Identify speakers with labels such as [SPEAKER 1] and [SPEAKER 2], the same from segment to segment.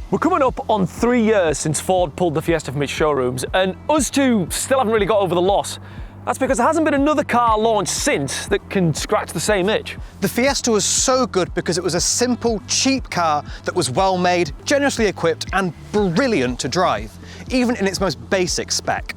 [SPEAKER 1] We're coming up on 3 years since Ford pulled the Fiesta from its showrooms, and us two still haven't really got over the loss. That's because there hasn't been another car launched since that can scratch the same itch.
[SPEAKER 2] The Fiesta was so good because it was a simple, cheap car that was well made, generously equipped, and brilliant to drive, even in its most basic spec.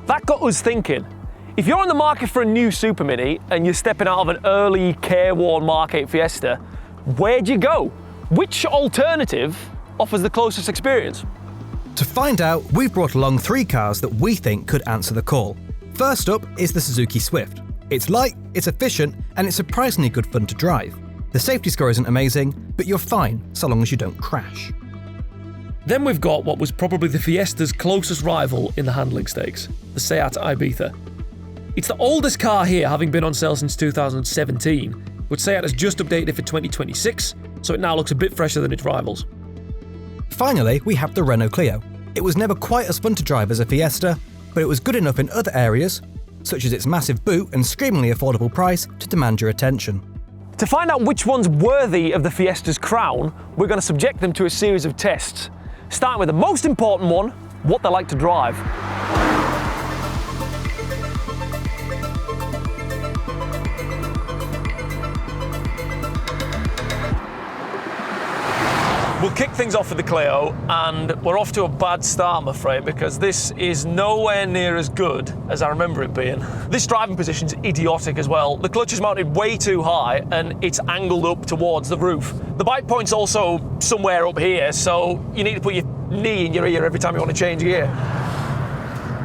[SPEAKER 1] That got us thinking. If you're on the market for a new Super Mini and you're stepping out of an early, careworn Mark 8 Fiesta, where'd you go? Which alternative offers the closest experience?
[SPEAKER 3] To find out, we've brought along 3 cars that we think could answer the call. First up is the Suzuki Swift. It's light, it's efficient, and it's surprisingly good fun to drive. The safety score isn't amazing, but you're fine so long as you don't crash.
[SPEAKER 1] Then we've got what was probably the Fiesta's closest rival in the handling stakes, the SEAT Ibiza. It's the oldest car here, having been on sale since 2017, but SEAT has just updated it for 2026, so it now looks a bit fresher than its rivals.
[SPEAKER 3] Finally, we have the Renault Clio. It was never quite as fun to drive as a Fiesta, but it was good enough in other areas, such as its massive boot and screamingly affordable price, to demand your attention.
[SPEAKER 1] To find out which one's worthy of the Fiesta's crown, we're going to subject them to a series of tests, starting with the most important one, what they like to drive. We'll kick things off with the Clio, and we're off to a bad start, I'm afraid, because this is nowhere near as good as I remember it being. This driving position's idiotic as well. The clutch is mounted way too high, and it's angled up towards the roof. The bike point's also somewhere up here, so you need to put your knee in your ear every time you want to change gear.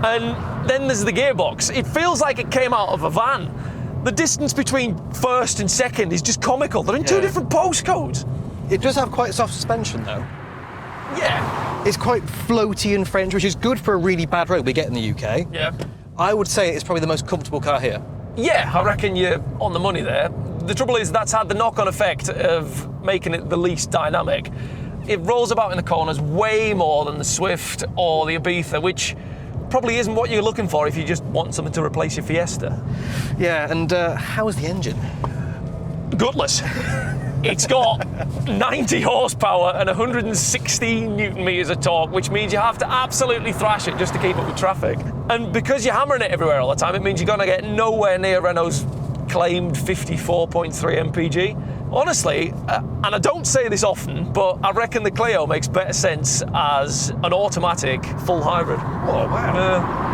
[SPEAKER 1] And then there's the gearbox. It feels like it came out of a van. The distance between first and second is just comical. They're in 2 different postcodes.
[SPEAKER 2] It does have quite soft suspension though.
[SPEAKER 1] Yeah.
[SPEAKER 2] It's quite floaty and French, which is good for a really bad road we get in the UK.
[SPEAKER 1] Yeah.
[SPEAKER 2] I would say it's probably the most comfortable car here.
[SPEAKER 1] Yeah, I reckon you're on the money there. The trouble is that's had the knock-on effect of making it the least dynamic. It rolls about in the corners way more than the Swift or the Ibiza, which probably isn't what you're looking for if you just want something to replace your Fiesta.
[SPEAKER 2] Yeah, and how is the engine?
[SPEAKER 1] Gutless. It's got 90 horsepower and 116 newton meters of torque, which means you have to absolutely thrash it just to keep up with traffic. And because you're hammering it everywhere all the time, it means you're going to get nowhere near Renault's claimed 54.3 mpg. Honestly, and I don't say this often, but I reckon the Clio makes better sense as an automatic full hybrid.
[SPEAKER 2] Oh, wow.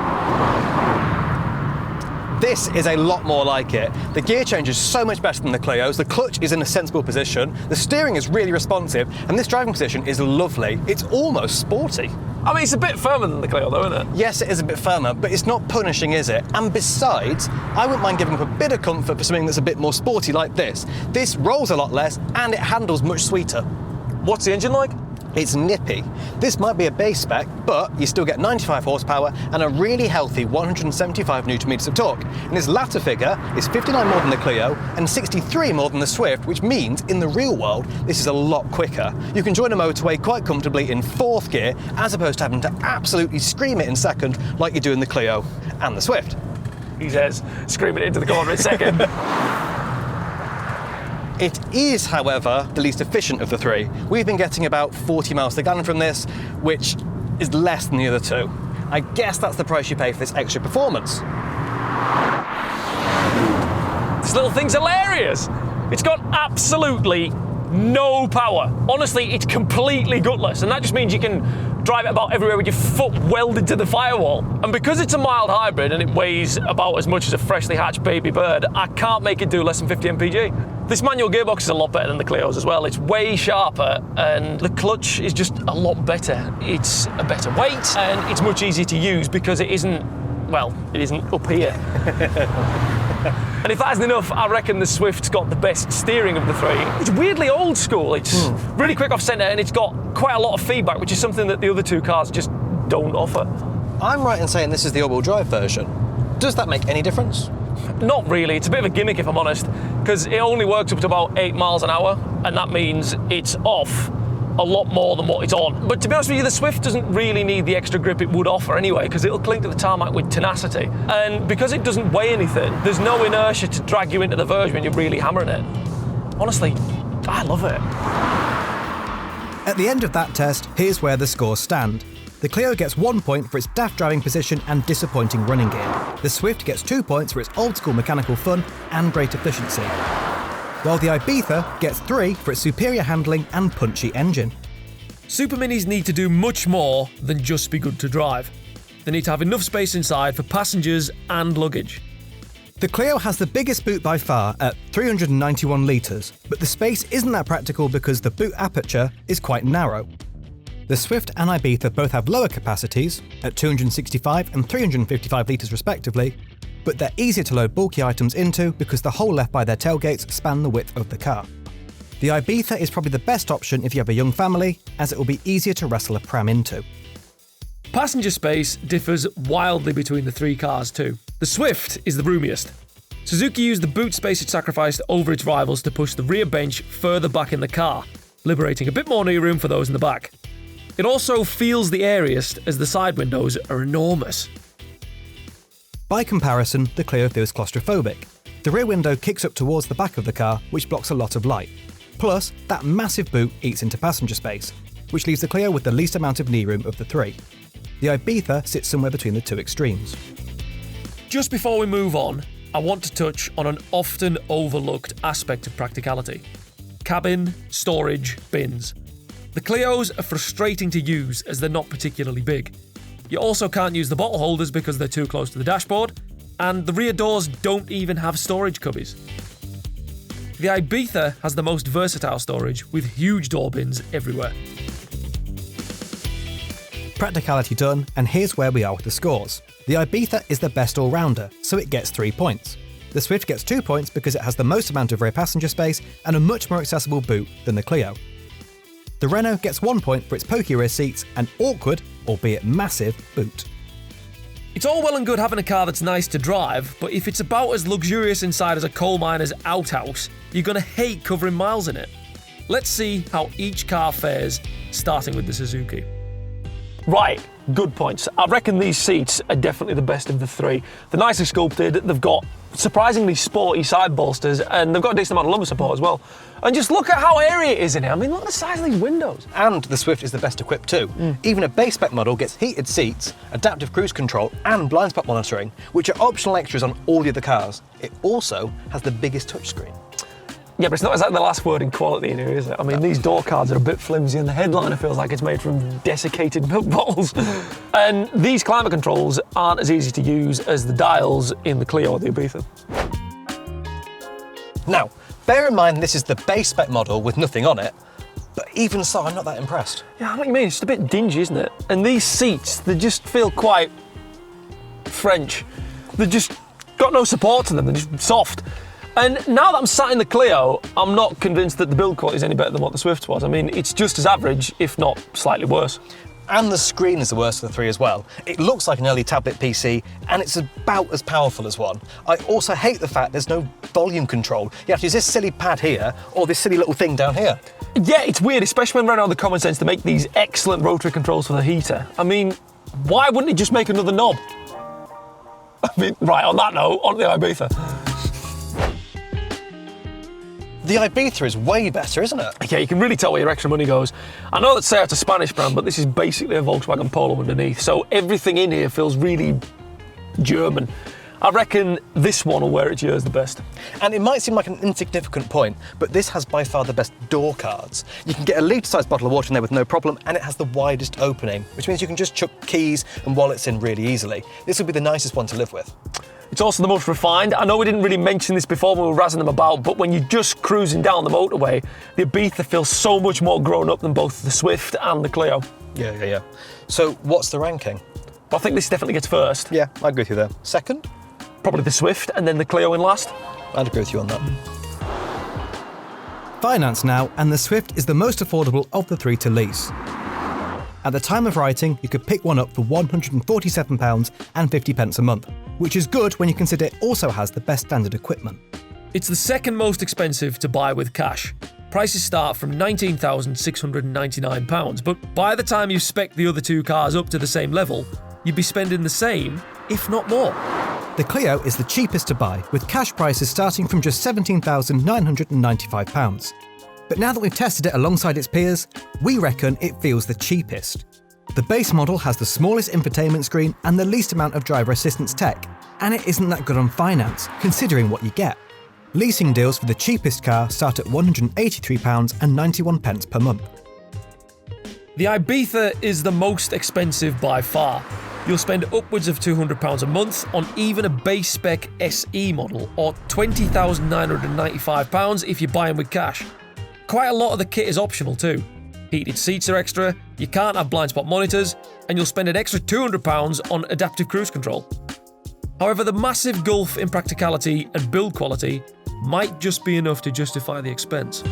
[SPEAKER 2] This is a lot more like it. The gear change is so much better than the Clio's, the clutch is in a sensible position, the steering is really responsive, and this driving position is lovely. It's almost sporty.
[SPEAKER 1] I mean, it's a bit firmer than the Clio though, isn't it?
[SPEAKER 2] Yes, it is a bit firmer, but it's not punishing, is it? And besides, I wouldn't mind giving up a bit of comfort for something that's a bit more sporty like this. This rolls a lot less, and it handles much sweeter.
[SPEAKER 1] What's the engine like?
[SPEAKER 2] It's nippy. This might be a base spec, but you still get 95 horsepower and a really healthy 175 newton meters of torque. And this latter figure is 59 more than the Clio and 63 more than the Swift, which means in the real world, this is a lot quicker. You can join a motorway quite comfortably in 4th gear, as opposed to having to absolutely scream it in 2nd like you do in the Clio and the Swift.
[SPEAKER 1] He says, screaming it into the corner in 2nd.
[SPEAKER 2] It is, however, the least efficient of the 3. We've been getting about 40 miles per gallon from this, which is less than the other 2. I guess that's the price you pay for this extra performance.
[SPEAKER 1] This little thing's hilarious. It's got absolutely no power. Honestly, it's completely gutless, and that just means you can drive it about everywhere with your foot welded to the firewall. And because it's a mild hybrid and it weighs about as much as a freshly hatched baby bird, I can't make it do less than 50 mpg. This manual gearbox is a lot better than the Clio's as well. It's way sharper, and the clutch is just a lot better. It's a better weight, and it's much easier to use because it isn't up here. And if that isn't enough, I reckon the Swift's got the best steering of the 3. It's weirdly old school. It's really quick off centre, and it's got quite a lot of feedback, which is something that the other 2 cars just don't offer.
[SPEAKER 2] I'm right in saying this is the all-wheel drive version. Does that make any difference?
[SPEAKER 1] Not really. It's a bit of a gimmick, if I'm honest, because it only works up to about 8 miles an hour, and that means it's off a lot more than what it's on. But to be honest with you, the Swift doesn't really need the extra grip it would offer anyway, because it'll cling to the tarmac with tenacity. And because it doesn't weigh anything, there's no inertia to drag you into the verge when you're really hammering it. Honestly, I love it.
[SPEAKER 3] At the end of that test, here's where the scores stand. The Clio gets 1 point for its daft driving position and disappointing running gear. The Swift gets 2 points for its old-school mechanical fun and great efficiency. While the Ibiza gets 3 for its superior handling and punchy engine.
[SPEAKER 1] Superminis need to do much more than just be good to drive. They need to have enough space inside for passengers and luggage.
[SPEAKER 3] The Clio has the biggest boot by far at 391 litres, but the space isn't that practical because the boot aperture is quite narrow. The Swift and Ibiza both have lower capacities, at 265 and 355 litres respectively, but they're easier to load bulky items into because the hole left by their tailgates span the width of the car. The Ibiza is probably the best option if you have a young family, as it will be easier to wrestle a pram into.
[SPEAKER 1] Passenger space differs wildly between the three cars too. The Swift is the roomiest. Suzuki used the boot space it sacrificed over its rivals to push the rear bench further back in the car, liberating a bit more knee room for those in the back. It also feels the airiest as the side windows are enormous.
[SPEAKER 3] By comparison, the Clio feels claustrophobic. The rear window kicks up towards the back of the car, which blocks a lot of light. Plus, that massive boot eats into passenger space, which leaves the Clio with the least amount of knee room of the three. The Ibiza sits somewhere between the two extremes.
[SPEAKER 1] Just before we move on, I want to touch on an often overlooked aspect of practicality. Cabin, storage, bins. The Clios are frustrating to use as they're not particularly big. You also can't use the bottle holders because they're too close to the dashboard, and the rear doors don't even have storage cubbies. The Ibiza has the most versatile storage with huge door bins everywhere.
[SPEAKER 3] Practicality done, and here's where we are with the scores. The Ibiza is the best all-rounder, so it gets 3 points. The Swift gets 2 points because it has the most amount of rear passenger space and a much more accessible boot than the Clio. The Renault gets 1 point for its pokey rear seats and awkward, albeit massive, boot.
[SPEAKER 1] It's all well and good having a car that's nice to drive, but if it's about as luxurious inside as a coal miner's outhouse, you're going to hate covering miles in it. Let's see how each car fares, starting with the Suzuki. Right, good points. I reckon these seats are definitely the best of the three. They're nicely sculpted, they've got surprisingly sporty side bolsters, and they've got a decent amount of lumbar support as well. And just look at how airy it is in here. I mean, look at the size of these windows.
[SPEAKER 2] And the Swift is the best equipped too. Even a base spec model gets heated seats, adaptive cruise control, and blind spot monitoring, which are optional extras on all the other cars. It also has the biggest touchscreen.
[SPEAKER 1] Yeah, but it's not exactly the last word in quality in here, is it? I mean, these door cards are a bit flimsy, and the headliner feels like it's made from desiccated milk bottles. And these climate controls aren't as easy to use as the dials in the Clio or the Ibiza.
[SPEAKER 2] Now, bear in mind this is the base spec model with nothing on it, but even so, I'm not that impressed.
[SPEAKER 1] Yeah, I know what you mean. It's just a bit dingy, isn't it? And these seats, they just feel quite French. They've just got no support to them. They're just soft. And now that I'm sat in the Clio, I'm not convinced that the build quality is any better than what the Swift was. I mean, it's just as average, if not slightly worse.
[SPEAKER 2] And the screen is the worst of the three as well. It looks like an early tablet PC, and it's about as powerful as one. I also hate the fact there's no volume control. You have to use this silly pad here, or this silly little thing down here.
[SPEAKER 1] Yeah, it's weird, especially when Renault had the common sense to make these excellent rotary controls for the heater. I mean, why wouldn't it just make another knob? I mean, right, on that note, on the Ibiza.
[SPEAKER 2] The Ibiza is way better, isn't it?
[SPEAKER 1] Yeah, you can really tell where your extra money goes. I know that SEAT's a Spanish brand, but this is basically a Volkswagen Polo underneath, so everything in here feels really German. I reckon this one will wear its years the best.
[SPEAKER 2] And it might seem like an insignificant point, but this has by far the best door cards. You can get a litre-sized bottle of water in there with no problem, and it has the widest opening, which means you can just chuck keys and wallets in really easily. This will be the nicest one to live with.
[SPEAKER 1] It's also the most refined. I know we didn't really mention this before when we were razzing them about, but when you're just cruising down the motorway, the Ibiza feels so much more grown up than both the Swift and the Clio.
[SPEAKER 2] Yeah. So what's the ranking?
[SPEAKER 1] I think this definitely gets first.
[SPEAKER 2] Yeah, I agree with you there. Second?
[SPEAKER 1] Probably the Swift, and then the Clio in last.
[SPEAKER 2] I'd agree with you on that.
[SPEAKER 3] Finance now, and the Swift is the most affordable of the three to lease. At the time of writing, you could pick one up for £147.50 a month, which is good when you consider it also has the best standard equipment.
[SPEAKER 1] It's the second most expensive to buy with cash. Prices start from £19,699, but by the time you spec the other two cars up to the same level, you'd be spending the same, if not more.
[SPEAKER 3] The Clio is the cheapest to buy, with cash prices starting from just £17,995. But now that we've tested it alongside its peers, we reckon it feels the cheapest. The base model has the smallest infotainment screen and the least amount of driver assistance tech, and it isn't that good on finance, considering what you get. Leasing deals for the cheapest car start at £183.91 per month.
[SPEAKER 1] The Ibiza is the most expensive by far. You'll spend upwards of £200 a month on even a base spec SE model, or £20,995 if you're buying with cash. Quite a lot of the kit is optional too. Heated seats are extra, you can't have blind spot monitors, and you'll spend an extra £200 on adaptive cruise control. However, the massive gulf in practicality and build quality might just be enough to justify the expense.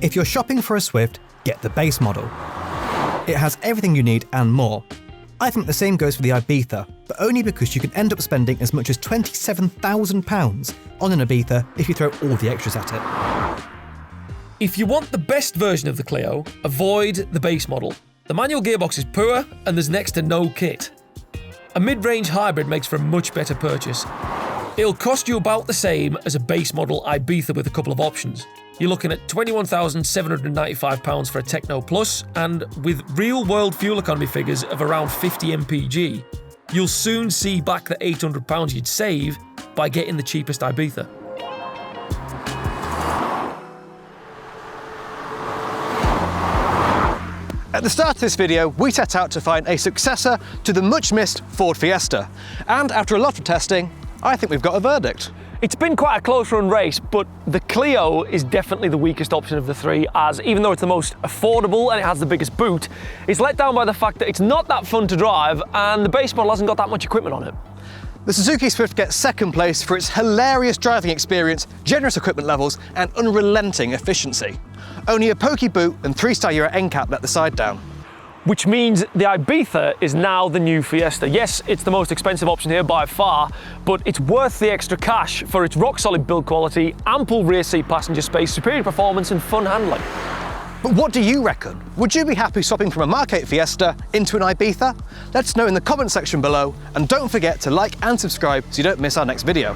[SPEAKER 3] If you're shopping for a Swift, get the base model. It has everything you need and more. I think the same goes for the Ibiza, but only because you can end up spending as much as £27,000 on an Ibiza if you throw all the extras at it.
[SPEAKER 1] If you want the best version of the Clio, avoid the base model. The manual gearbox is poor and there's next to no kit. A mid-range hybrid makes for a much better purchase. It'll cost you about the same as a base model Ibiza with a couple of options. You're looking at £21,795 for a Techno Plus, and with real-world fuel economy figures of around 50 mpg, you'll soon see back the £800 you'd save by getting the cheapest Ibiza.
[SPEAKER 2] At the start of this video, we set out to find a successor to the much-missed Ford Fiesta. And after a lot of testing, I think we've got a verdict.
[SPEAKER 1] It's been quite a close run race, but the Clio is definitely the weakest option of the three, as even though it's the most affordable and it has the biggest boot, it's let down by the fact that it's not that fun to drive and the base model hasn't got that much equipment on it.
[SPEAKER 2] The Suzuki Swift gets second place for its hilarious driving experience, generous equipment levels, and unrelenting efficiency. Only a pokey boot and 3-star Euro end cap let the side down.
[SPEAKER 1] Which means the Ibiza is now the new Fiesta. Yes, it's the most expensive option here by far, but it's worth the extra cash for its rock-solid build quality, ample rear seat passenger space, superior performance and fun handling.
[SPEAKER 2] But what do you reckon? Would you be happy swapping from a Mark 8 Fiesta into an Ibiza? Let us know in the comment section below, and don't forget to like and subscribe so you don't miss our next video.